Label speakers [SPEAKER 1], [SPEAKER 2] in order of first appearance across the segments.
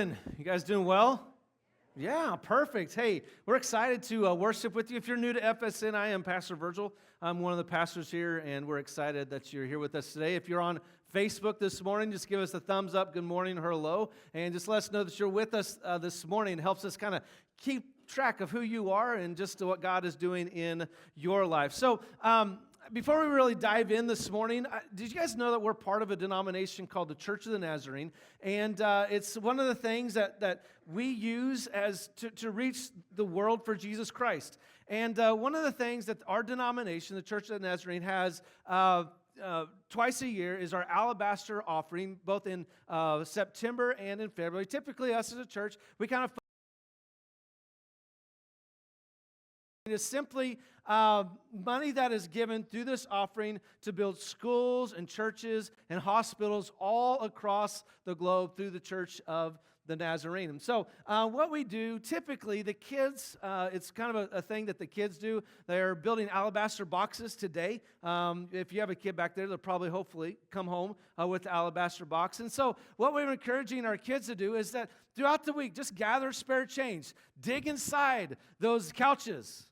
[SPEAKER 1] morning. You guys doing well? Yeah, perfect. Hey, we're excited to worship with you. If you're new to FSN, I am Pastor Virgil. I'm one of the pastors here, and we're excited that you're here with us today. If you're on Facebook this morning, just give us a thumbs up, good morning, or hello, and just let us know that you're with us this morning. It helps us kind of keep track of who you are and just what God is doing in your life. So, before we really dive in this morning, did you guys know that we're part of a denomination called the Church of the Nazarene? And it's one of the things that we use as to reach the world for Jesus Christ. And one of the things that our denomination, the Church of the Nazarene, has twice a year is our alabaster offering, both in September and in February. Typically, us as a church, we kind of it is simply money that is given through this offering to build schools and churches and hospitals all across the globe through the Church of the Nazarene. And so what we do, typically the kids, it's kind of a thing that the kids do. They're building alabaster boxes today. If you have a kid back there, they'll probably hopefully come home with the alabaster box. And so what we're encouraging our kids to do is that throughout the week, just gather spare change. Dig inside those couches.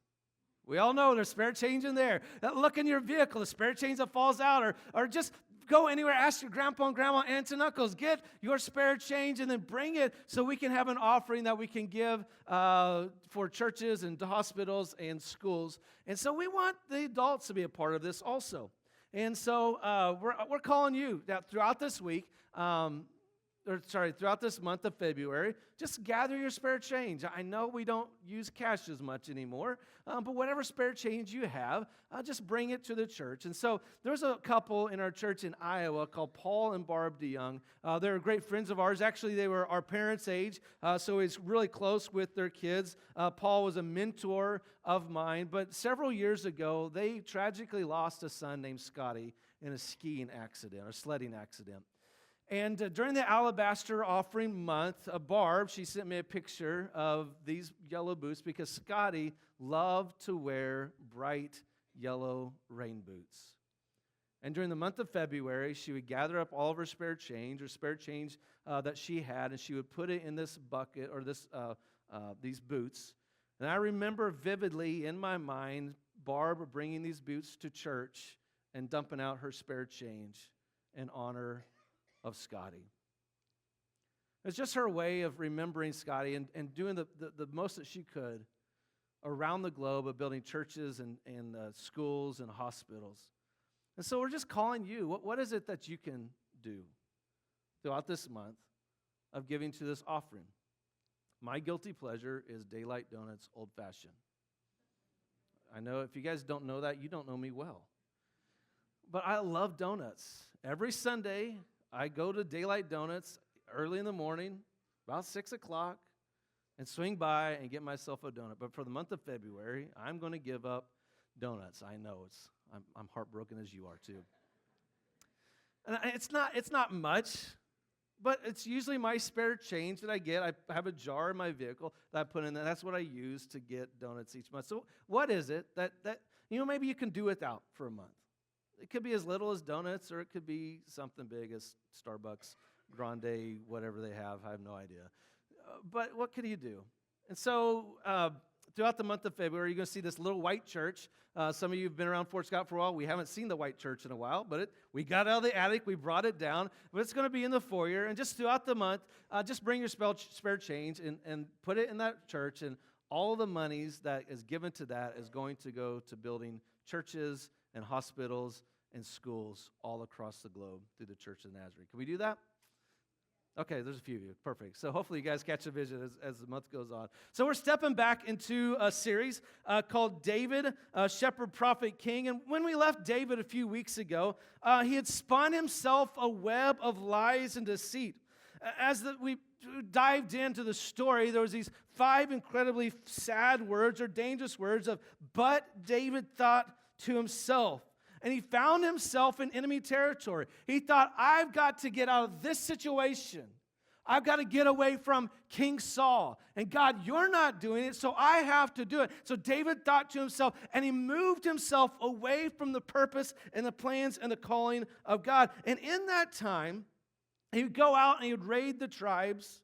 [SPEAKER 1] We all know there's spare change in there. Look in your vehicle, the spare change that falls out, or just go anywhere, ask your grandpa and grandma, aunts and uncles, get your spare change and then bring it so we can have an offering that we can give for churches and hospitals and schools. And so we want the adults to be a part of this also. And so we're calling you that throughout this week, throughout this month of February, just gather your spare change. I know we don't use cash as much anymore, but whatever spare change you have, just bring it to the church. And so there's a couple in our church in Iowa called Paul and Barb DeYoung. They're great friends of ours. Actually, they were our parents' age, so he's really close with their kids. Paul was a mentor of mine, but several years ago, they tragically lost a son named Scotty in a skiing accident or sledding accident. And during the Alabaster Offering Month, Barb, she sent me a picture of these yellow boots because Scotty loved to wear bright yellow rain boots. And during the month of February, she would gather up all of her spare change that she had, and she would put it in this bucket or these boots. And I remember vividly in my mind Barb bringing these boots to church and dumping out her spare change in honor of Scotty. It's just her way of remembering Scotty and doing the most that she could around the globe of building churches and schools and hospitals. And so we're just calling you. What is it that you can do throughout this month of giving to this offering? My guilty pleasure is Daylight Donuts Old Fashioned. I know if you guys don't know that, you don't know me well. But I love donuts. Every Sunday, I go to Daylight Donuts early in the morning, about 6 o'clock, and swing by and get myself a donut. But for the month of February, I'm going to give up donuts. I know I'm heartbroken as you are too. And it's not much, but it's usually my spare change that I get. I have a jar in my vehicle that I put in there. That's what I use to get donuts each month. So what is it that maybe you can do without for a month? It could be as little as donuts, or it could be something big as Starbucks, Grande, whatever they have. I have no idea. But what could you do? And so throughout the month of February, you're going to see this little white church. Some of you have been around Fort Scott for a while. We haven't seen the white church in a while, but we got out of the attic. We brought it down. But it's going to be in the foyer. And just throughout the month, just bring your spare change and put it in that church. And all the monies that is given to that is going to go to building churches and hospitals and schools all across the globe through the Church of the Nazarene. Can we do that? Okay, there's a few of you. Perfect. So hopefully you guys catch a vision as the month goes on. So we're stepping back into a series called David, Shepherd, Prophet, King. And when we left David a few weeks ago, he had spun himself a web of lies and deceit. We dived into the story, there was these 5 incredibly sad words or dangerous words of, but David thought to himself. And he found himself in enemy territory. He thought, I've got to get out of this situation. I've got to get away from King Saul. And God, you're not doing it, so I have to do it. So David thought to himself, and he moved himself away from the purpose and the plans and the calling of God. And in that time, he would go out and he would raid the tribes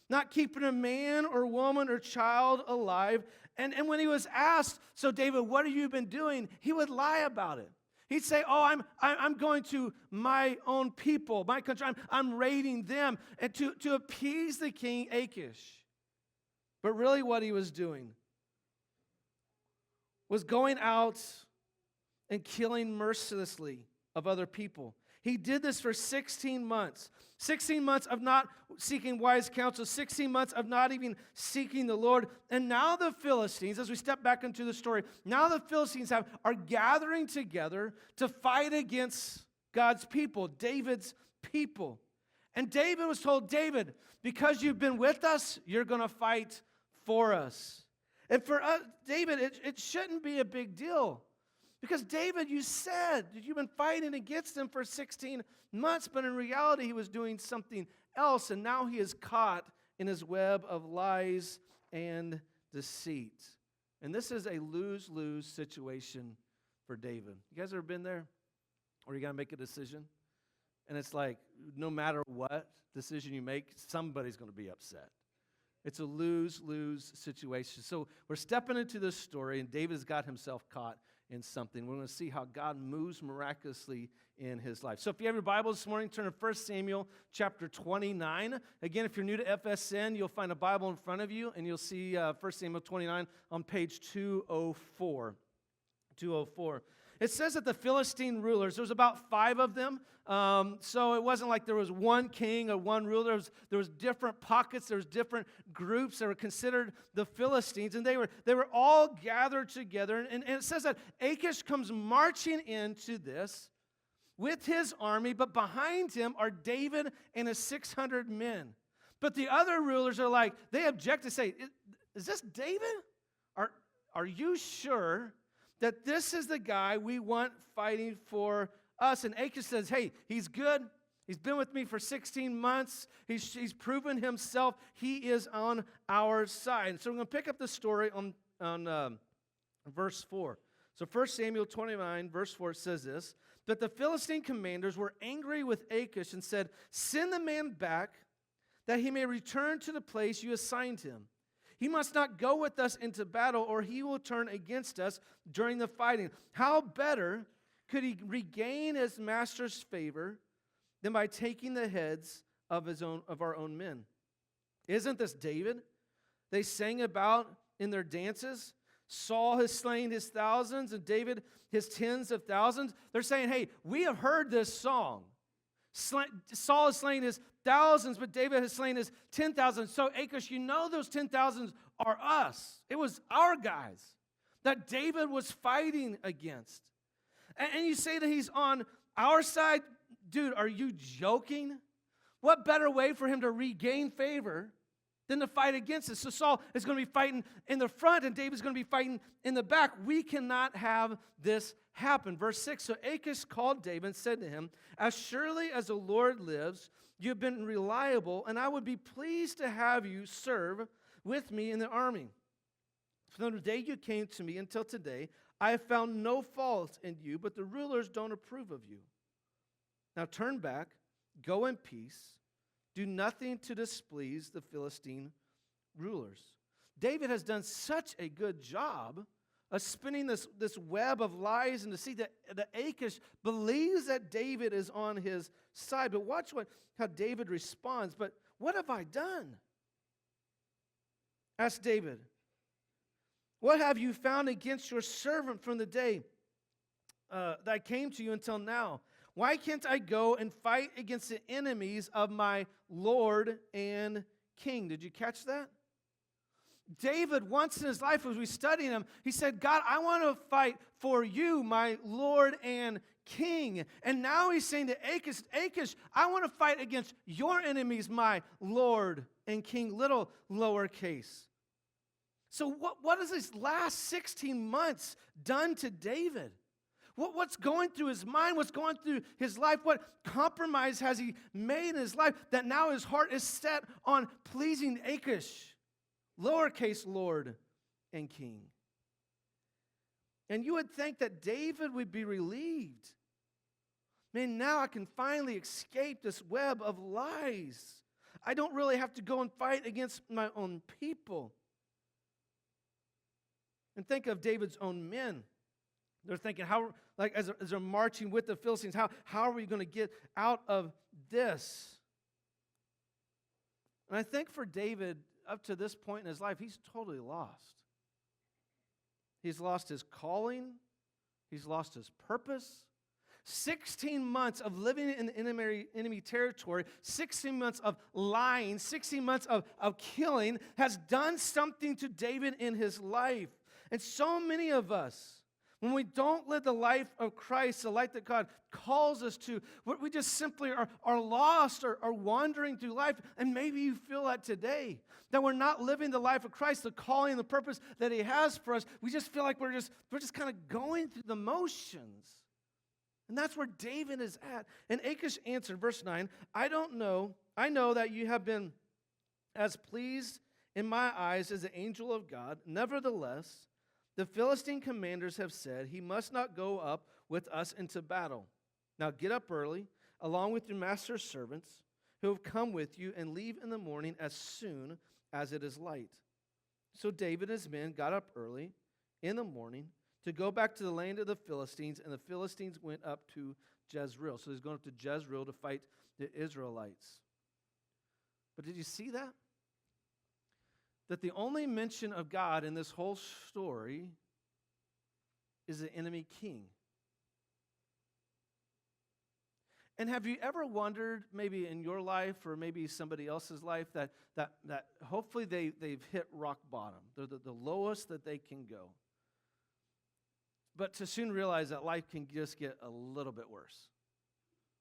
[SPEAKER 1] not keeping a man or woman or child alive. And when he was asked, so David, what have you been doing? He would lie about it. He'd say, oh, I'm going to my own people, my country. I'm raiding them, and to appease the king Achish. But really what he was doing was going out and killing mercilessly of other people. He did this for 16 months. 16 months of not seeking wise counsel, 16 months of not even seeking the Lord. And now the Philistines, as we step back into the story, now the Philistines are gathering together to fight against God's people, David's people. And David was told, David, because you've been with us, you're going to fight for us. And for us, David, it shouldn't be a big deal. Because David, you said that you've been fighting against him for 16 months, but in reality he was doing something else, and now he is caught in his web of lies and deceit. And this is a lose-lose situation for David. You guys ever been there? Or you got to make a decision? And it's like, no matter what decision you make, somebody's going to be upset. It's a lose-lose situation. So we're stepping into this story, and David's got himself caught in something. We're going to see how God moves miraculously in his life. So if you have your Bible this morning, turn to 1 Samuel chapter 29. Again, if you're new to FSN, you'll find a Bible in front of you, and you'll see 1 Samuel 29 on page 204. 204. It says that the Philistine rulers, there was about 5 of them, so it wasn't like there was one king or one ruler. There was different pockets, there was different groups that were considered the Philistines, and they were all gathered together. And it says that Achish comes marching into this with his army, but behind him are David and his 600 men. But the other rulers are like, they object to say, is this David? Are you sure that this is the guy we want fighting for us? And Achish says, hey, he's good. He's been with me for 16 months. He's proven himself. He is on our side. And so we're going to pick up the story on verse 4. So 1 Samuel 29, verse 4 says this, that the Philistine commanders were angry with Achish and said, send the man back that he may return to the place you assigned him. He must not go with us into battle, or he will turn against us during the fighting. How better could he regain his master's favor than by taking the heads of our own men? Isn't this David they sang about in their dances? Saul has slain his thousands, and David his tens of thousands. They're saying, hey, we have heard this song. Saul has slain his thousands, but David has slain his 10,000. So Achish, you know those 10,000 are us. It was our guys that David was fighting against. And you say that he's on our side? Dude, are you joking? What better way for him to regain favor than to fight against us? So Saul is going to be fighting in the front, and David's going to be fighting in the back. We cannot have this happen. Verse 6, so Achish called David and said to him, as surely as the Lord lives, you have been reliable, and I would be pleased to have you serve with me in the army. From the day you came to me until today, I have found no fault in you, but the rulers don't approve of you. Now turn back, go in peace, do nothing to displease the Philistine rulers. David has done such a good job of spinning this web of lies and deceit that Achish believes that David is on his side. But watch how David responds. But what have I done? Asked David. What have you found against your servant from the day that I came to you until now? Why can't I go and fight against the enemies of my Lord and King? Did you catch that? David, once in his life, as we study him, he said, God, I want to fight for you, my Lord and King. And now he's saying to Achish, I want to fight against your enemies, my Lord and King, little lowercase. So what has this last 16 months done to David? What's going through his mind? What's going through his life? What compromise has he made in his life that now his heart is set on pleasing Achish, lowercase Lord and King? And you would think that David would be relieved. Man, now I can finally escape this web of lies. I don't really have to go and fight against my own people. And think of David's own men. They're thinking, as they're marching with the Philistines, how are we going to get out of this? And I think for David, up to this point in his life, he's totally lost. He's lost his calling. He's lost his purpose. 16 months of living in enemy territory, 16 months of lying, 16 months of killing has done something to David in his life. And so many of us, when we don't live the life of Christ, the life that God calls us to, we just simply are lost or wandering through life. And maybe you feel that today, that we're not living the life of Christ, the calling, the purpose that He has for us. We just feel like we're just kind of going through the motions. And that's where David is at. And Achish answered, verse 9, I know that you have been as pleased in my eyes as the angel of God. Nevertheless, the Philistine commanders have said, he must not go up with us into battle. Now get up early, along with your master's servants, who have come with you, and leave in the morning as soon as it is light. So David and his men got up early in the morning to go back to the land of the Philistines, and the Philistines went up to Jezreel. So he's going up to Jezreel to fight the Israelites. But did you see that? That the only mention of God in this whole story is the enemy king. And have you ever wondered, maybe in your life or maybe somebody else's life, that hopefully they've hit rock bottom. They're the lowest that they can go. But to soon realize that life can just get a little bit worse.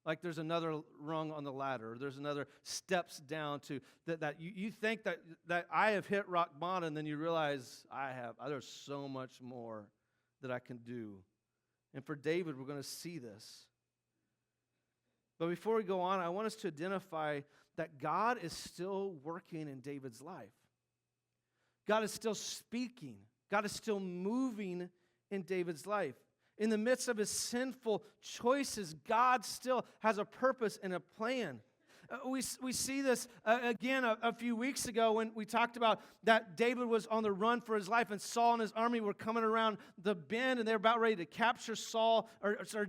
[SPEAKER 1] Like there's another rung on the ladder, or there's another steps down to that you think that I have hit rock bottom, and then you realize there's so much more that I can do. And for David, we're going to see this. But before we go on, I want us to identify that God is still working in David's life. God is still speaking. God is still moving in David's life. In the midst of his sinful choices, God still has a purpose and a plan. We see this again a few weeks ago when we talked about that David was on the run for his life, and Saul and his army were coming around the bend, and they were about ready to capture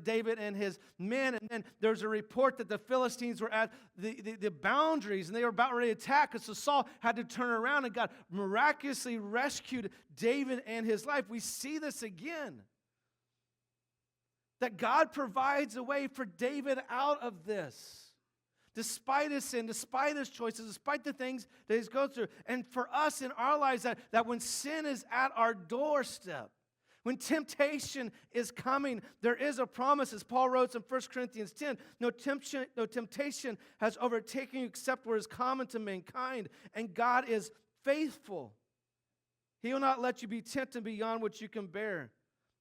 [SPEAKER 1] David and his men. And then there's a report that the Philistines were at the boundaries, and they were about ready to attack. And so Saul had to turn around, and God miraculously rescued David and his life. We see this again. That God provides a way for David out of this. Despite his sin, despite his choices, despite the things that he's going through. And for us in our lives, that when sin is at our doorstep, when temptation is coming, there is a promise, as Paul wrote in 1 Corinthians 10, no temptation has overtaken you except what is common to mankind, and God is faithful. He will not let you be tempted beyond what you can bear.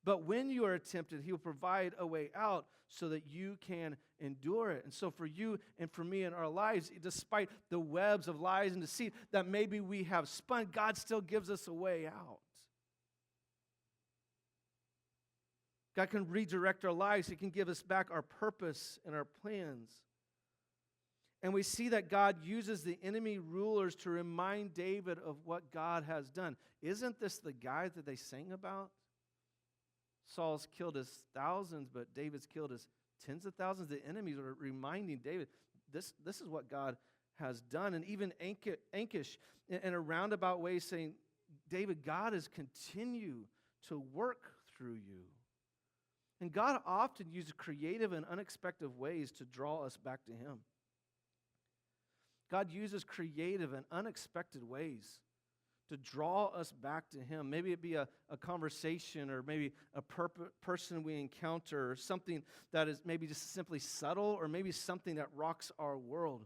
[SPEAKER 1] But when you are tempted, He will provide a way out so that you can endure it. And so for you and for me in our lives, despite the webs of lies and deceit that maybe we have spun, God still gives us a way out. God can redirect our lives. He can give us back our purpose and our plans. And we see that God uses the enemy rulers to remind David of what God has done. Isn't this the guy that they sang about? Saul's killed his thousands, but David's killed his tens of thousands. The enemies are reminding David, this is what God has done. And even Achish, in a roundabout way, saying, David, God has continued to work through you. And God often uses creative and unexpected ways to draw us back to Him. God uses creative and unexpected ways to draw us back to Him. Maybe it be a conversation, or maybe a person we encounter, or something that is maybe just simply subtle, or maybe something that rocks our world.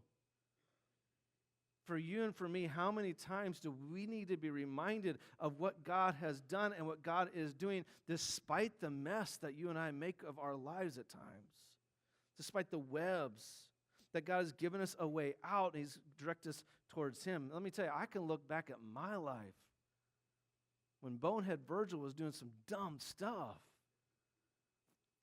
[SPEAKER 1] For you and for me, how many times do we need to be reminded of what God has done and what God is doing, despite the mess that you and I make of our lives at times, despite the webs that God has given us a way out, and He's directed us towards Him. Let me tell you, I can look back at my life when Bonehead Virgil was doing some dumb stuff.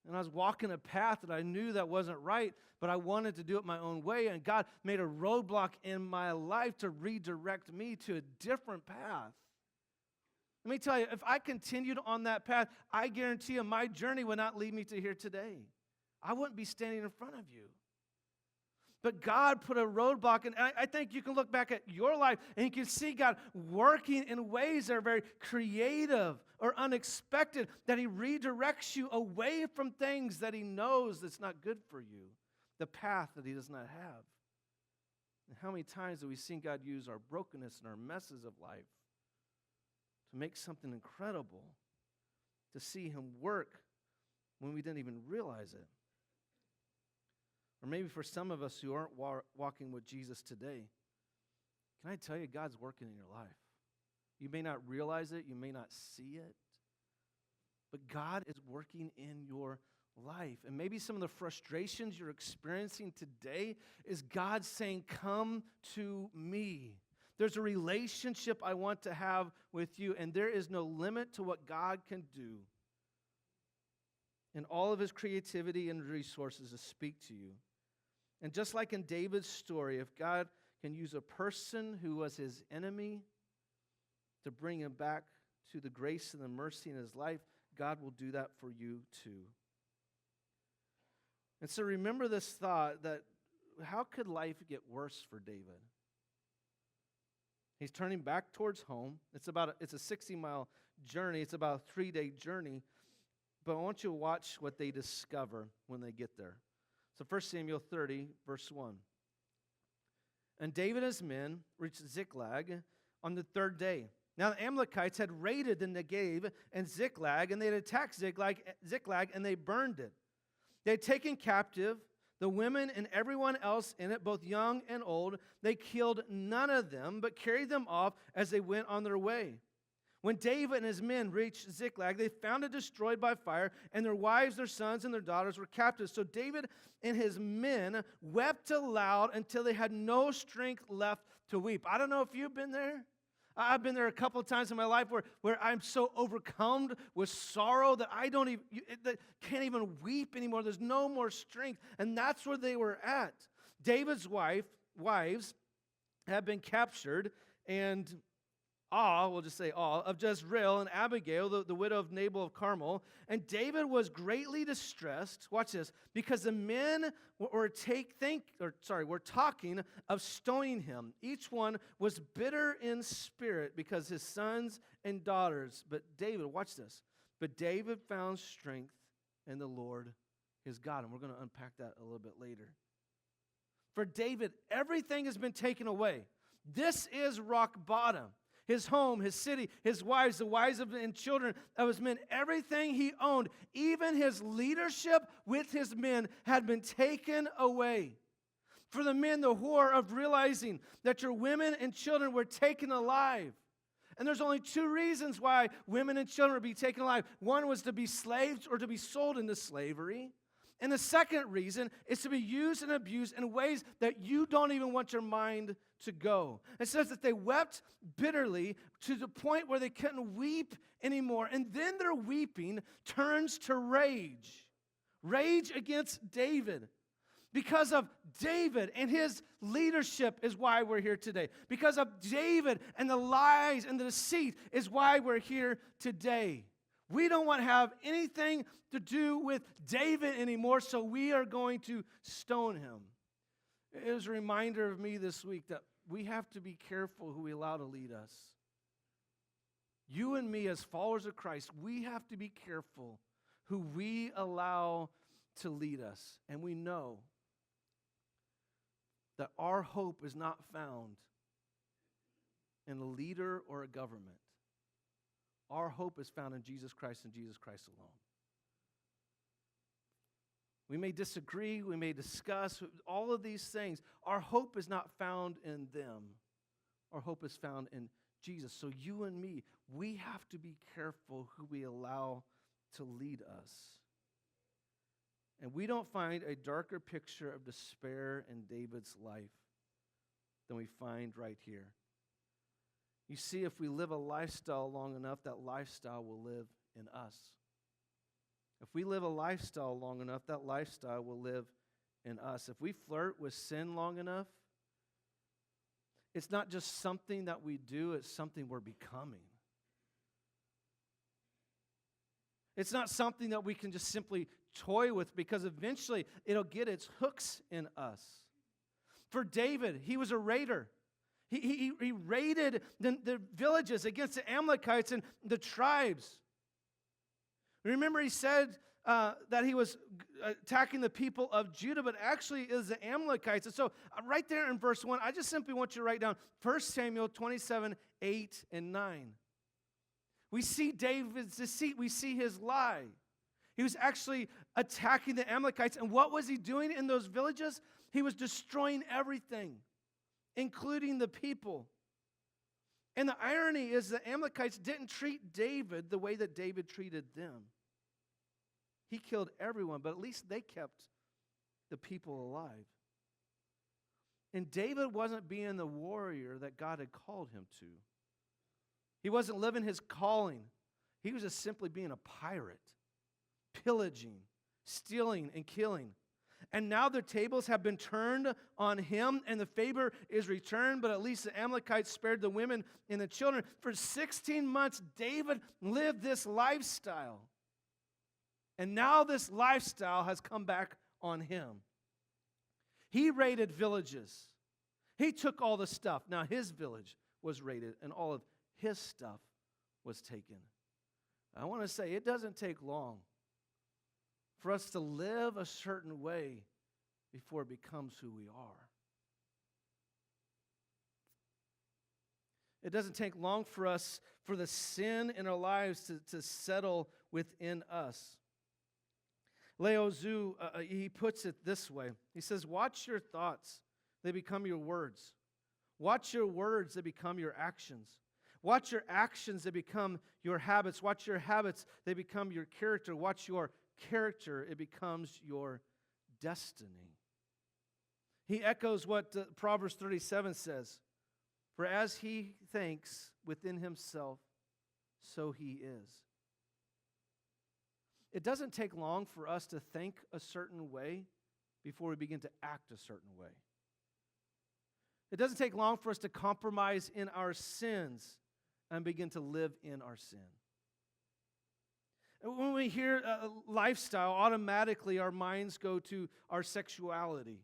[SPEAKER 1] And I was walking a path that I knew that wasn't right, but I wanted to do it my own way. And God made a roadblock in my life to redirect me to a different path. Let me tell you, if I continued on that path, I guarantee you my journey would not lead me to here today. I wouldn't be standing in front of you. But God put a roadblock, and I think you can look back at your life and you can see God working in ways that are very creative or unexpected, that He redirects you away from things that He knows that's not good for you, the path that He does not have. And how many times have we seen God use our brokenness and our messes of life to make something incredible, to see Him work when we didn't even realize it? Or maybe for some of us who aren't walking with Jesus today, can I tell you, God's working in your life. You may not realize it, you may not see it, but God is working in your life. And maybe some of the frustrations you're experiencing today is God saying, come to me. There's a relationship I want to have with you, and there is no limit to what God can do in all of His creativity and resources to speak to you. And just like in David's story, if God can use a person who was his enemy to bring him back to the grace and the mercy in his life, God will do that for you too. And so remember this thought that how could life get worse for David? He's turning back towards home. It's a 60-mile journey. It's about a 3-day journey. But I want you to watch what they discover when they get there. So 1 Samuel 30, verse 1. And David and his men reached Ziklag on the 3rd day. Now the Amalekites had raided the Negev and Ziklag, and they had attacked Ziklag, and they burned it. They had taken captive the women and everyone else in it, both young and old. They killed none of them, but carried them off as they went on their way. When David and his men reached Ziklag, they found it destroyed by fire, and their wives, their sons, and their daughters were captives. So David and his men wept aloud until they had no strength left to weep. I don't know if you've been there. I've been there a couple of times in my life where I'm so overcome with sorrow that that can't even weep anymore. There's no more strength. And that's where they were at. David's wives had been captured, and we'll just say of Jezreel and Abigail, the widow of Nabal of Carmel. And David was greatly distressed, watch this, because the men were talking of stoning him. Each one was bitter in spirit because his sons and daughters. But David, watch this, but David found strength in the Lord his God. And we're going to unpack that a little bit later. For David, everything has been taken away. This is rock bottom. His home, his city, his wives, the wives and children of his men, everything he owned, even his leadership with his men had been taken away. For the men, the horror of realizing that your women and children were taken alive. And there's only 2 reasons why women and children would be taken alive. One was to be slaves or to be sold into slavery. And the second reason is to be used and abused in ways that you don't even want your mind to go. It says that they wept bitterly to the point where they couldn't weep anymore. And then their weeping turns to rage. Rage against David. Because of David and his leadership is why we're here today. Because of David and the lies and the deceit is why we're here today. We don't want to have anything to do with David anymore, so we are going to stone him. It was a reminder of me this week that we have to be careful who we allow to lead us. You and me as followers of Christ, we have to be careful who we allow to lead us. And we know that our hope is not found in a leader or a government. Our hope is found in Jesus Christ and Jesus Christ alone. We may disagree, we may discuss all of these things. Our hope is not found in them. Our hope is found in Jesus. So you and me, we have to be careful who we allow to lead us. And we don't find a darker picture of despair in David's life than we find right here. You see, if we live a lifestyle long enough, that lifestyle will live in us. If we live a lifestyle long enough, that lifestyle will live in us. If we flirt with sin long enough, it's not just something that we do, it's something we're becoming. It's not something that we can just simply toy with, because eventually it'll get its hooks in us. For David, he was a raider. He raided the villages against the Amalekites and the tribes. Remember, he said that he was attacking the people of Judah, but actually it was the Amalekites. And so right there in verse 1, I just simply want you to write down 1 Samuel 27, 8 and 9. We see David's deceit. We see his lie. He was actually attacking the Amalekites. And what was he doing in those villages? He was destroying everything, including the people. And the irony is the Amalekites didn't treat David the way that David treated them. He killed everyone, but at least they kept the people alive. And David wasn't being the warrior that God had called him to. He wasn't living his calling. He was just simply being a pirate, pillaging, stealing, and killing. And now the tables have been turned on him, and the favor is returned, but at least the Amalekites spared the women and the children. For 16 months, David lived this lifestyle. And now this lifestyle has come back on him. He raided villages. He took all the stuff. Now his village was raided, and all of his stuff was taken. I want to say it doesn't take long for us to live a certain way before it becomes who we are. It doesn't take long for us, for the sin in our lives to settle within us. Lao Tzu, he puts it this way. He says, watch your thoughts, they become your words. Watch your words, they become your actions. Watch your actions, they become your habits. Watch your habits, they become your character. Watch your character, it becomes your destiny. He echoes what Proverbs 37 says. For as he thinks within himself, so he is. It doesn't take long for us to think a certain way before we begin to act a certain way. It doesn't take long for us to compromise in our sins and begin to live in our sin. And when we hear lifestyle, automatically our minds go to our sexuality.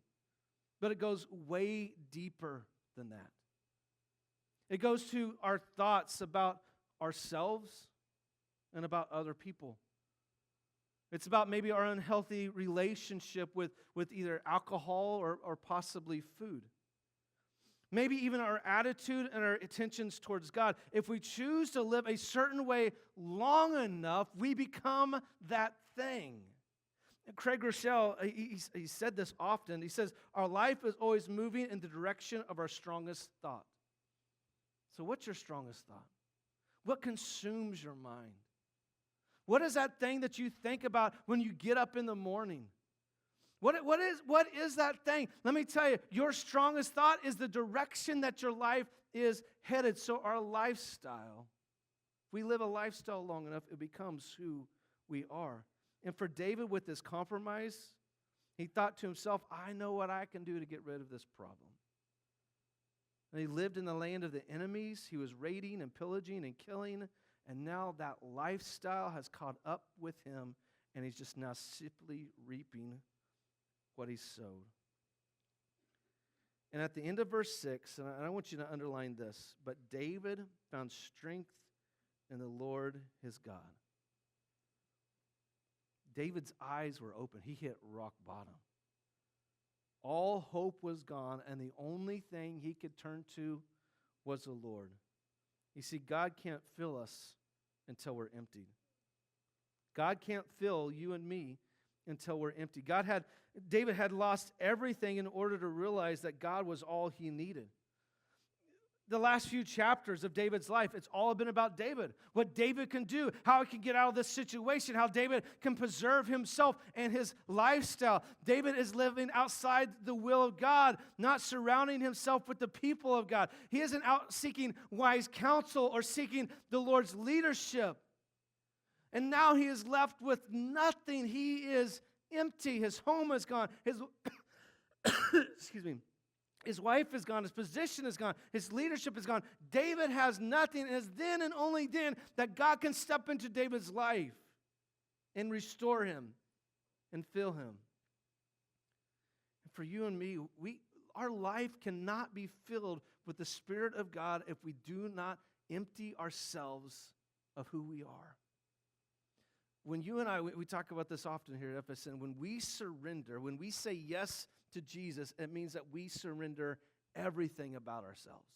[SPEAKER 1] But it goes way deeper than that. It goes to our thoughts about ourselves and about other people. It's about maybe our unhealthy relationship with either alcohol or possibly food. Maybe even our attitude and our intentions towards God. If we choose to live a certain way long enough, we become that thing. And Craig Rochelle, he said this often. He says, our life is always moving in the direction of our strongest thought. So what's your strongest thought? What consumes your mind? What is that thing that you think about when you get up in the morning? What is that thing? Let me tell you, your strongest thought is the direction that your life is headed. So our lifestyle, if we live a lifestyle long enough, it becomes who we are. And for David, with this compromise, he thought to himself, I know what I can do to get rid of this problem. And he lived in the land of the enemies. He was raiding and pillaging and killing. And now that lifestyle has caught up with him, and he's just now simply reaping what he sowed. And at the end of verse 6, and I want you to underline this, but David found strength in the Lord his God. David's eyes were open. He hit rock bottom. All hope was gone, and the only thing he could turn to was the Lord. You see, God can't fill us until we're emptied. God can't fill you and me until we're empty. David had lost everything in order to realize that God was all he needed. The last few chapters of David's life, it's all been about David. What David can do, how he can get out of this situation, how David can preserve himself and his lifestyle. David is living outside the will of God, not surrounding himself with the people of God. He isn't out seeking wise counsel or seeking the Lord's leadership. And now he is left with nothing. He is empty. His home is gone. His excuse me. His wife is gone. His position is gone. His leadership is gone. David has nothing. And it's then and only then that God can step into David's life and restore him and fill him. And for you and me, our life cannot be filled with the Spirit of God if we do not empty ourselves of who we are. When you and I, we talk about this often here at FSN, when we surrender, when we say yes to Jesus, it means that we surrender everything about ourselves.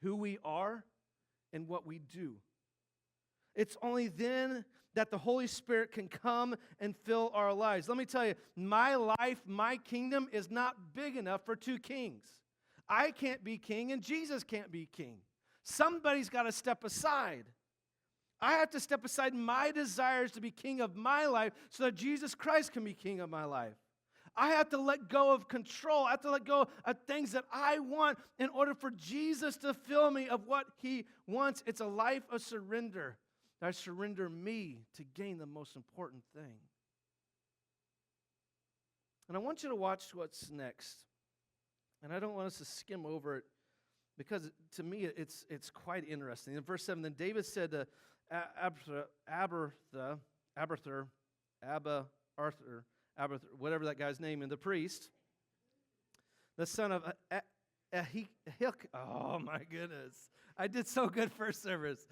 [SPEAKER 1] Who we are and what we do. It's only then that the Holy Spirit can come and fill our lives. Let me tell you, my life, my kingdom is not big enough for two kings. I can't be king and Jesus can't be king. Somebody's got to step aside. I have to step aside my desires to be king of my life so that Jesus Christ can be king of my life. I have to let go of control. I have to let go of things that I want in order for Jesus to fill me of what he wants. It's a life of surrender. I surrender me to gain the most important thing. And I want you to watch what's next. And I don't want us to skim over it because to me it's quite interesting. In verse 7, then David said to Abiathar, whatever that guy's name, and the priest, the son of oh my goodness. I did so good first service.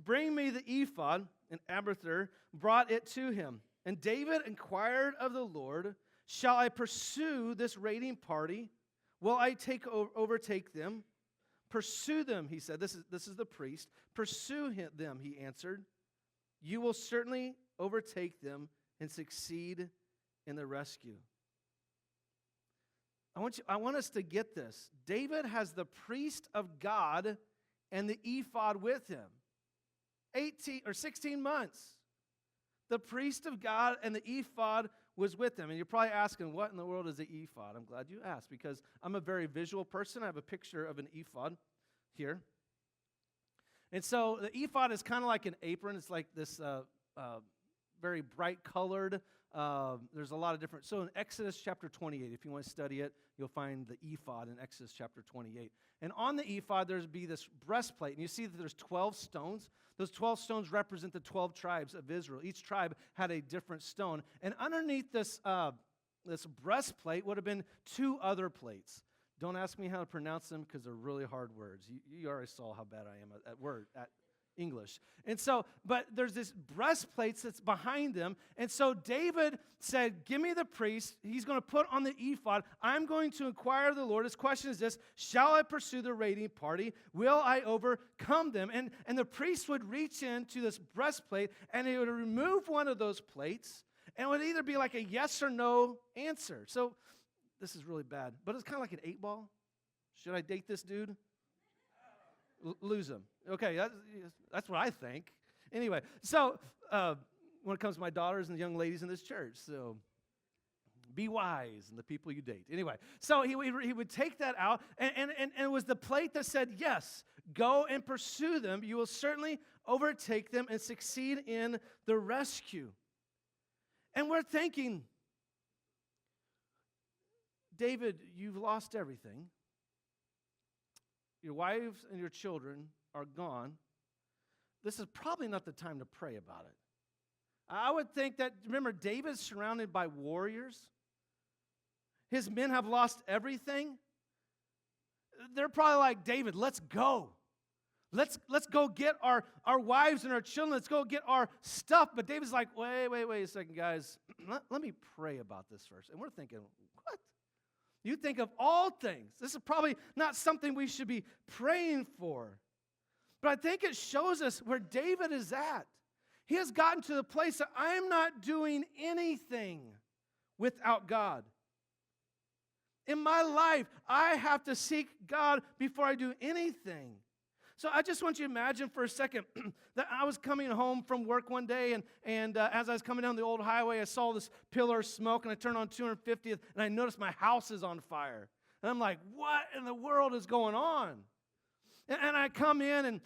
[SPEAKER 1] Bring me the ephod, and Abiathar brought it to him. And David inquired of the Lord, shall I pursue this raiding party? Will I overtake them? Pursue them, he said. This is the priest. Pursue them, he answered. You will certainly overtake them and succeed in the rescue. I want us to get this. David has the priest of God and the ephod with him. 16 months. The priest of God and the ephod was with him. And you're probably asking, what in the world is the ephod? I'm glad you asked because I'm a very visual person. I have a picture of an ephod here. And so the ephod is kind of like an apron. It's like this very bright colored. There's a lot of different. So in Exodus chapter 28, if you want to study it, you'll find the ephod in Exodus chapter 28. And on the ephod, there's be this breastplate. And you see that there's 12 stones. Those 12 stones represent the 12 tribes of Israel. Each tribe had a different stone. And underneath this breastplate would have been two other plates. Don't ask me how to pronounce them because they're really hard words. You already saw how bad I am at English. And so, but there's this breastplate that's behind them. And so David said, give me the priest. He's going to put on the ephod. I'm going to inquire of the Lord. His question is this: shall I pursue the raiding party? Will I overcome them? And the priest would reach into this breastplate and he would remove one of those plates. And it would either be like a yes or no answer. So this is really bad, but it's kind of like an 8-ball. Should I date this dude? Lose him. Okay, that's what I think. Anyway, so when it comes to my daughters and the young ladies in this church, so be wise in the people you date. Anyway, so he would take that out, and it was the plate that said, yes, go and pursue them. You will certainly overtake them and succeed in the rescue. And we're thinking, David, you've lost everything. Your wives and your children are gone. This is probably not the time to pray about it. I would think that, remember, David's surrounded by warriors. His men have lost everything. They're probably like, David, let's go. Let's go get our wives and our children. Let's go get our stuff. But David's like, wait a second, guys. Let me pray about this first. And we're thinking, what? You think of all things. This is probably not something we should be praying for. But I think it shows us where David is at. He has gotten to the place that I'm not doing anything without God. In my life, I have to seek God before I do anything. So I just want you to imagine for a second that I was coming home from work one day, and as I was coming down the old highway, I saw this pillar of smoke, and I turned on 250th, and I noticed my house is on fire. And I'm like, what in the world is going on? And I come in, and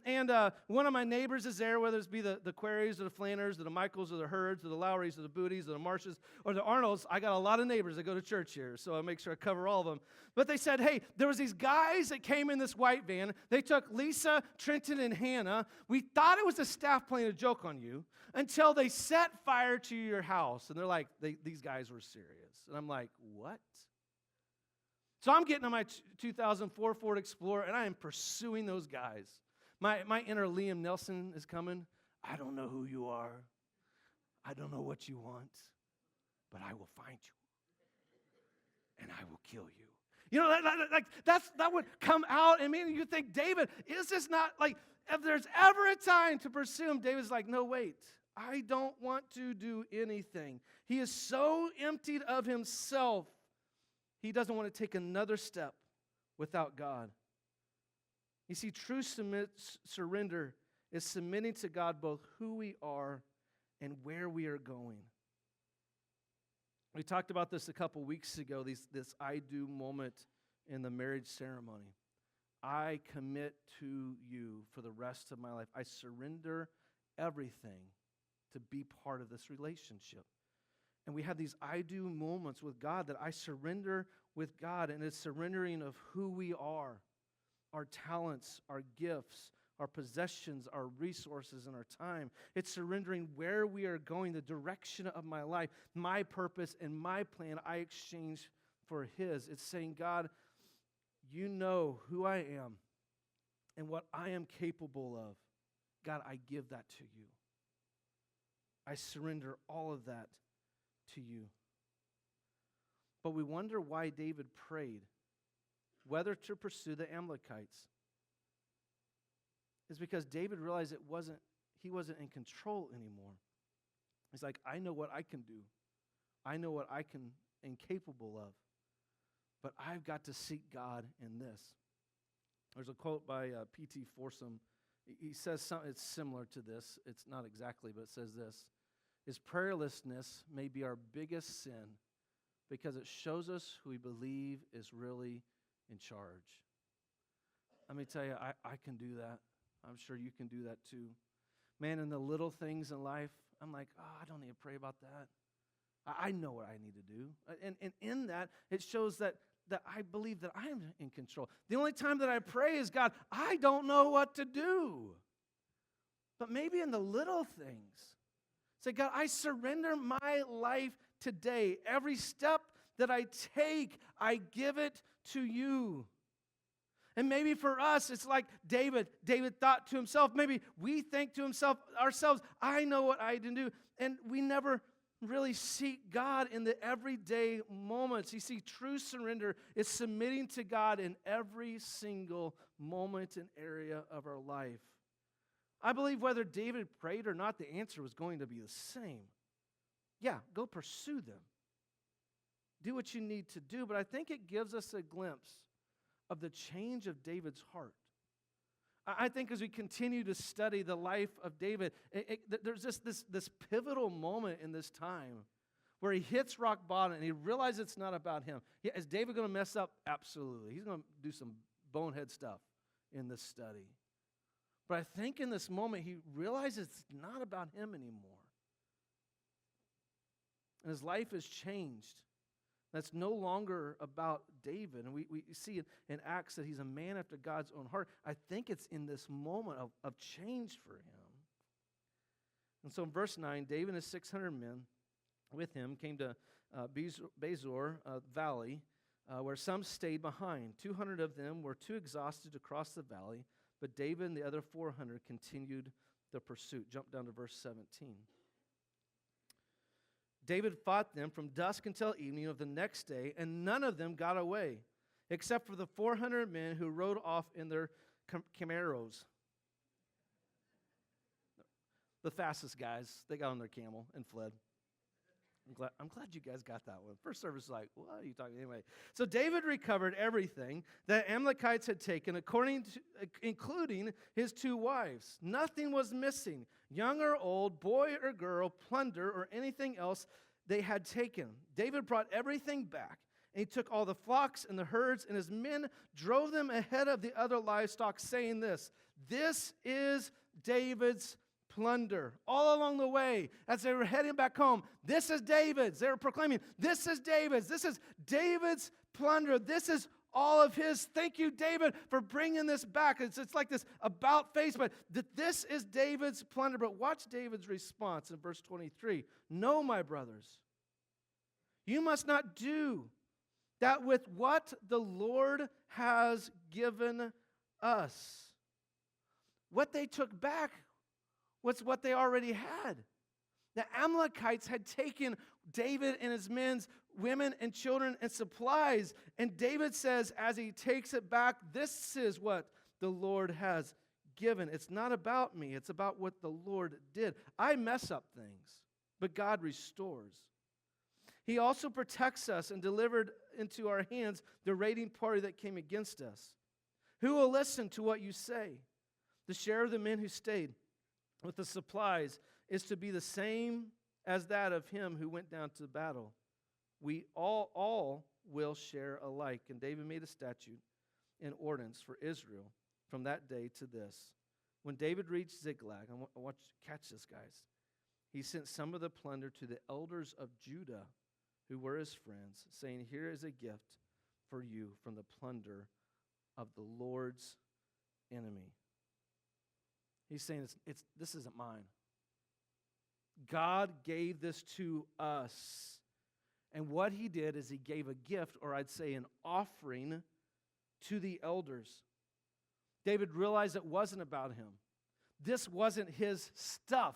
[SPEAKER 1] and one of my neighbors is there, whether it be the Quarries or the Flanners or the Michaels or the Herds or the Lowrys or the Booties or the Marshes or the Arnolds. I got a lot of neighbors that go to church here, so I make sure I cover all of them. But they said, hey, there was these guys that came in this white van. They took Lisa, Trenton, and Hannah. We thought it was the staff playing a joke on you until they set fire to your house. And they're like, these guys were serious. And I'm like, what? So I'm getting on my 2004 Ford Explorer, and I am pursuing those guys. My inner Liam Nelson is coming. I don't know who you are. I don't know what you want, but I will find you, and I will kill you. You know, that would come out, and you think, David, is this not like, if there's ever a time to pursue him, David's like, no, wait. I don't want to do anything. He is so emptied of himself. He doesn't want to take another step without God. You see, true surrender is submitting to God both who we are and where we are going. We talked about this a couple weeks ago, this I do moment in the marriage ceremony. I commit to you for the rest of my life. I surrender everything to be part of this relationship. And we have these I do moments with God that I surrender with God, and it's surrendering of who we are, our talents, our gifts, our possessions, our resources, and our time. It's surrendering where we are going, the direction of my life, my purpose and my plan I exchange for His. It's saying, God, you know who I am and what I am capable of. God, I give that to you. I surrender all of that to you. But we wonder why David prayed whether to pursue the Amalekites. It's because David realized he wasn't in control anymore. He's like, I know what I can do. I know what I am capable of. But I've got to seek God in this. There's a quote by P.T. Forsome. He says something, it's similar to this. It's not exactly, but it says this. His prayerlessness may be our biggest sin because it shows us who we believe is really in charge. Let me tell you, I can do that. I'm sure you can do that too. Man, in the little things in life, I'm like, I don't need to pray about that. I know what I need to do. And in that, it shows that I believe that I'm in control. The only time that I pray is, God, I don't know what to do. But maybe in the little things, say, God, I surrender my life today. Every step that I take, I give it to you. And maybe for us, it's like David. David thought to himself, maybe we think to ourselves, I know what I can do. And we never really seek God in the everyday moments. You see, true surrender is submitting to God in every single moment and area of our life. I believe whether David prayed or not, the answer was going to be the same. Yeah, go pursue them. Do what you need to do. But I think it gives us a glimpse of the change of David's heart. I think as we continue to study the life of David, there's just this pivotal moment in this time where he hits rock bottom and he realizes it's not about him. Is David going to mess up? Absolutely. He's going to do some bonehead stuff in this study. But I think in this moment he realizes it's not about him anymore. And his life has changed. That's no longer about David. And we see in Acts that he's a man after God's own heart. I think it's in this moment of change for him. And so in verse 9, David and his 600 men with him came to Bezor Valley, where some stayed behind. 200 of them were too exhausted to cross the valley, but David and the other 400 continued the pursuit. Jump down to verse 17. David fought them from dusk until evening of the next day, and none of them got away, except for the 400 men who rode off in their camaros. The fastest guys, they got on their camel and fled. I'm glad you guys got that one. First service is like, what are you talking anyway? So David recovered everything that Amalekites had taken, including his 2 wives. Nothing was missing, young or old, boy or girl, plunder, or anything else they had taken. David brought everything back, And he took all the flocks and the herds, and his men drove them ahead of the other livestock, saying this is David's plunder. All along the way, as they were heading back home, this is David's. They were proclaiming, this is David's. This is David's plunder. This is all of his. Thank you, David, for bringing this back. It's like this about face, but this is David's plunder. But watch David's response in verse 23. No, my brothers, you must not do that with what the Lord has given us. What they took back was what they already had. The Amalekites had taken David and his men's women and children and supplies. And David says, as he takes it back, this is what the Lord has given. It's not about me. It's about what the Lord did. I mess up things, but God restores. He also protects us and delivered into our hands the raiding party that came against us. Who will listen to what you say? The share of the men who stayed with the supplies is to be the same as that of him who went down to battle. We all will share alike. And David made a statute and ordinance for Israel from that day to this. When David reached Ziklag, I want you to catch this, guys. He sent some of the plunder to the elders of Judah, who were his friends, saying, here is a gift for you from the plunder of the Lord's enemy. He's saying, this isn't mine. God gave this to us. And what he did is he gave a gift, or I'd say an offering, to the elders. David realized it wasn't about him. This wasn't his stuff.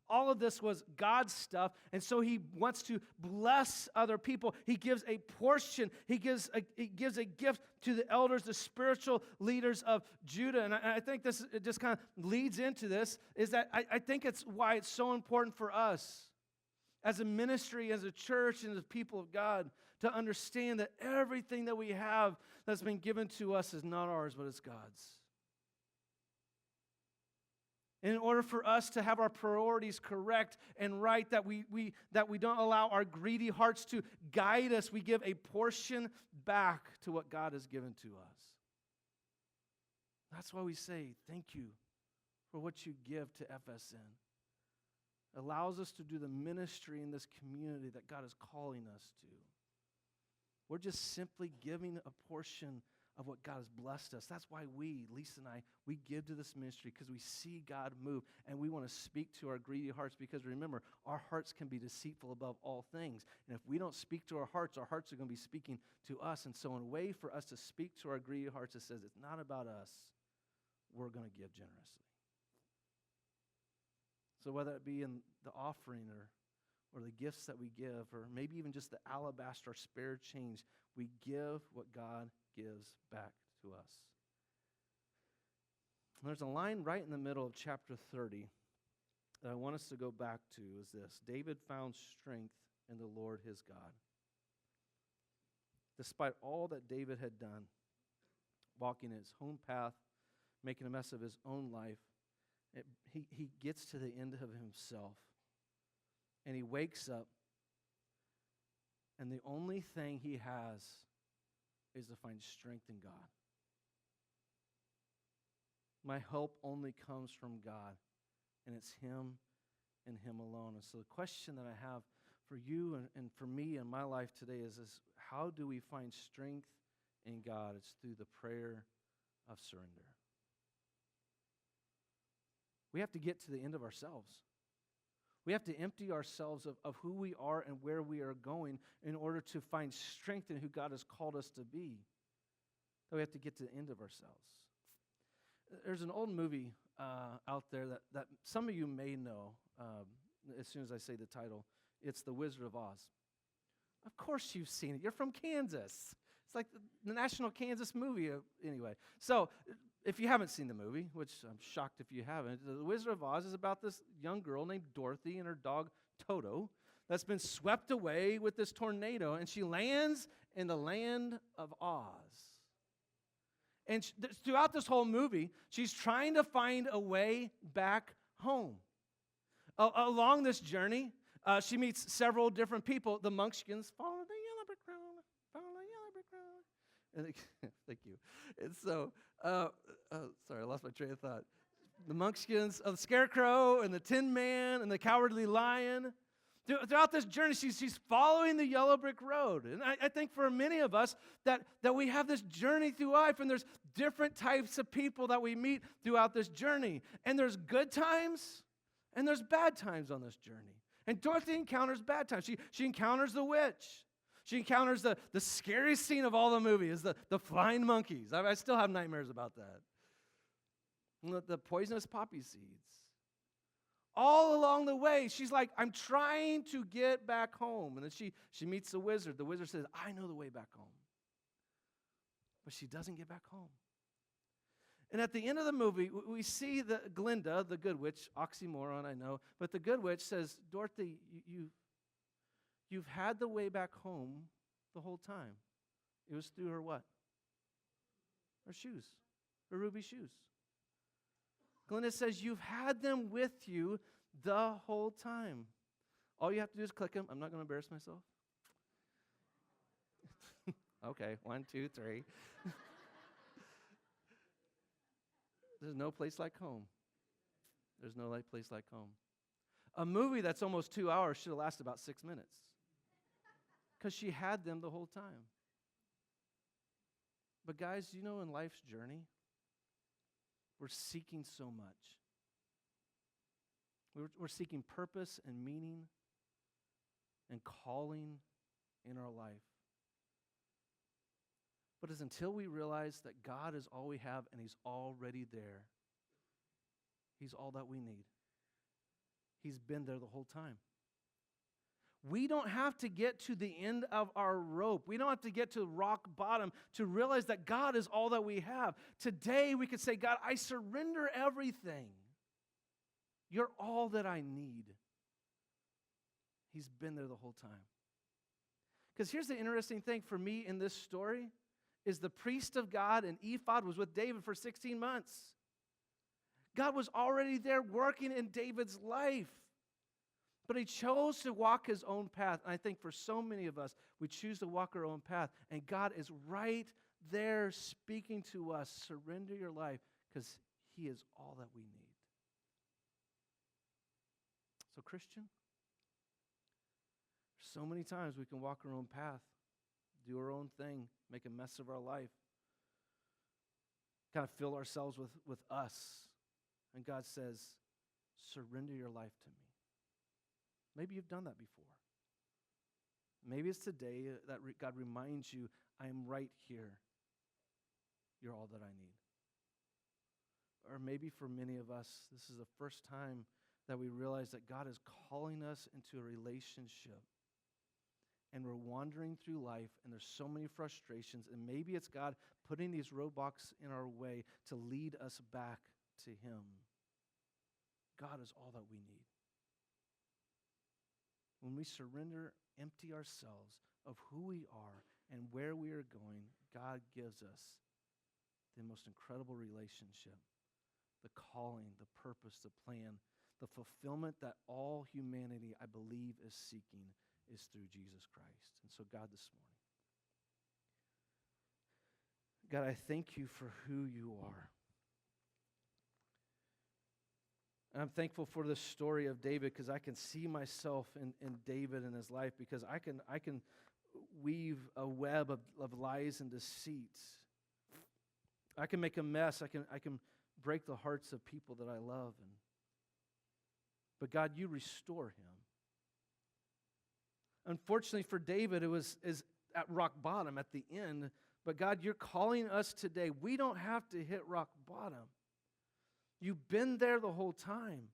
[SPEAKER 1] All of this was God's stuff, and so he wants to bless other people. He gives a portion. He gives a gift to the elders, the spiritual leaders of Judah. And I think this it just kind of leads into this, is that I think it's why it's so important for us as a ministry, as a church, and as people of God to understand that everything that we have that's been given to us is not ours, but it's God's. In order for us to have our priorities correct and right, that we don't allow our greedy hearts to guide us, we give a portion back to what God has given to us. That's why we say thank you for what you give to FSN. It allows us to do the ministry in this community that God is calling us to. We're just simply giving a portion of what God has blessed us. That's why Lisa and I, we give to this ministry, because we see God move, and we want to speak to our greedy hearts, because remember, our hearts can be deceitful above all things. And if we don't speak to our hearts are going to be speaking to us. And so in a way for us to speak to our greedy hearts, it says it's not about us. We're going to give generously. So whether it be in the offering or the gifts that we give, or maybe even just the alabaster spare change, we give what God gives back to us. And there's a line right in the middle of chapter 30 that I want us to go back to, is this: David found strength in the Lord his God. Despite all that David had done, walking his own path, making a mess of his own life, he gets to the end of himself, and he wakes up, and the only thing he has is to find strength in God. My help only comes from God, and it's him and him alone. And so the question that I have for you and for me in my life today is how do we find strength in God? It's through the prayer of surrender. We have to get to the end of ourselves. We have to empty ourselves of who we are and where we are going in order to find strength in who God has called us to be. So we have to get to the end of ourselves. There's an old movie out there that some of you may know as soon as I say the title. It's The Wizard of Oz. Of course you've seen it. You're from Kansas. It's like the national Kansas movie. Anyway, so if you haven't seen the movie, which I'm shocked if you haven't, The Wizard of Oz is about this young girl named Dorothy and her dog Toto that's been swept away with this tornado, and she lands in the land of Oz. And throughout this whole movie, she's trying to find a way back home. Along this journey, she meets several different people. The Munchkins, follow the yellow brick road, follow the And thank you. And so, sorry, I lost my train of thought. The Munchkins, the Scarecrow, and the Tin Man, and the Cowardly Lion. Throughout this journey, she's following the yellow brick road. And I think for many of us that we have this journey through life, and there's different types of people that we meet throughout this journey. And there's good times, and there's bad times on this journey. And Dorothy encounters bad times. She encounters the witch. She encounters the scariest scene of all the movies, the flying monkeys. I still have nightmares about that. And the poisonous poppy seeds. All along the way, she's like, I'm trying to get back home. And then she meets the wizard. The wizard says, I know the way back home. But she doesn't get back home. And at the end of the movie, we see Glinda, the good witch, oxymoron, I know, but the good witch says, Dorothy, you've had the way back home the whole time. It was through her what? Her shoes, her ruby shoes. Glinda says, you've had them with you the whole time. All you have to do is click them. I'm not going to embarrass myself. Okay, 1, 2, 3. There's no place like home. There's no place like home. A movie that's almost 2 hours should have lasted about 6 minutes. Because she had them the whole time. But guys, you know, in life's journey, we're seeking so much. We're seeking purpose and meaning and calling in our life. But it's until we realize that God is all we have and He's already there. He's all that we need. He's been there the whole time. We don't have to get to the end of our rope. We don't have to get to rock bottom to realize that God is all that we have. Today we could say, God, I surrender everything. You're all that I need. He's been there the whole time. Because here's the interesting thing for me in this story is the priest of God and ephod was with David for 16 months. God was already there working in David's life. But he chose to walk his own path. And I think for so many of us, we choose to walk our own path. And God is right there speaking to us. Surrender your life because He is all that we need. So Christian, so many times we can walk our own path, do our own thing, make a mess of our life, kind of fill ourselves with us. And God says, surrender your life to me. Maybe you've done that before. Maybe it's today that God reminds you, I am right here. You're all that I need. Or maybe for many of us, this is the first time that we realize that God is calling us into a relationship. And we're wandering through life, and there's so many frustrations, and maybe it's God putting these roadblocks in our way to lead us back to Him. God is all that we need. When we surrender, empty ourselves of who we are and where we are going, God gives us the most incredible relationship, the calling, the purpose, the plan, the fulfillment that all humanity, I believe, is seeking is through Jesus Christ. And so, God, this morning, God, I thank you for who you are. And I'm thankful for this story of David because I can see myself in David and his life because I can weave a web of lies and deceits. I can make a mess. I can break the hearts of people that I love. But God, you restore him. Unfortunately for David, it was at rock bottom at the end. But God, you're calling us today. We don't have to hit rock bottom. You've been there the whole time,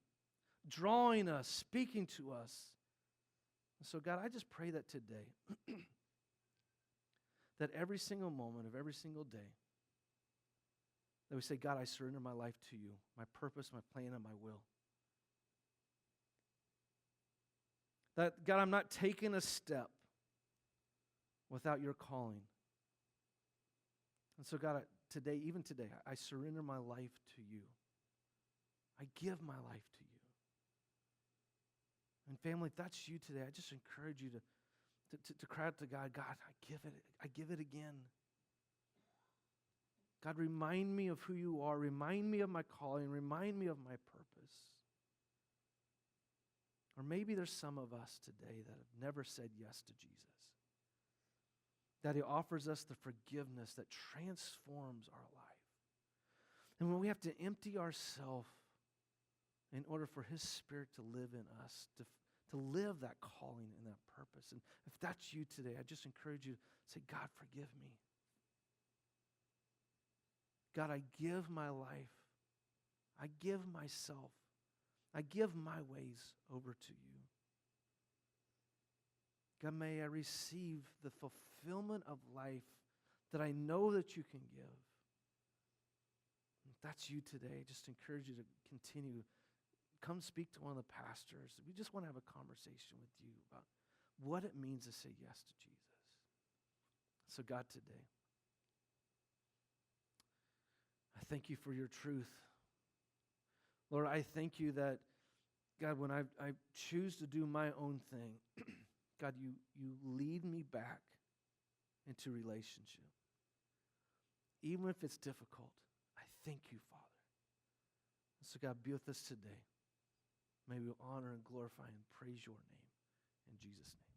[SPEAKER 1] drawing us, speaking to us. And so, God, I just pray that today, that every single moment of every single day, that we say, God, I surrender my life to you, my purpose, my plan, and my will. That, God, I'm not taking a step without your calling. And so, God, today, even today, I surrender my life to you. I give my life to you. And family, if that's you today, I just encourage you to cry out to God, God, I give it again. God, remind me of who you are. Remind me of my calling. Remind me of my purpose. Or maybe there's some of us today that have never said yes to Jesus. That he offers us the forgiveness that transforms our life. And when we have to empty ourselves in order for his Spirit to live in us, to live that calling and that purpose. And if that's you today, I just encourage you to say, God, forgive me. God, I give my life. I give myself. I give my ways over to you. God, may I receive the fulfillment of life that I know that you can give. If that's you today, I just encourage you to continue. Come speak to one of the pastors. We just want to have a conversation with you about what it means to say yes to Jesus. So God, today, I thank you for your truth. Lord, I thank you that, God, when I choose to do my own thing, God, you lead me back into relationship. Even if it's difficult, I thank you, Father. So God, be with us today. May we honor and glorify and praise your name. In Jesus' name.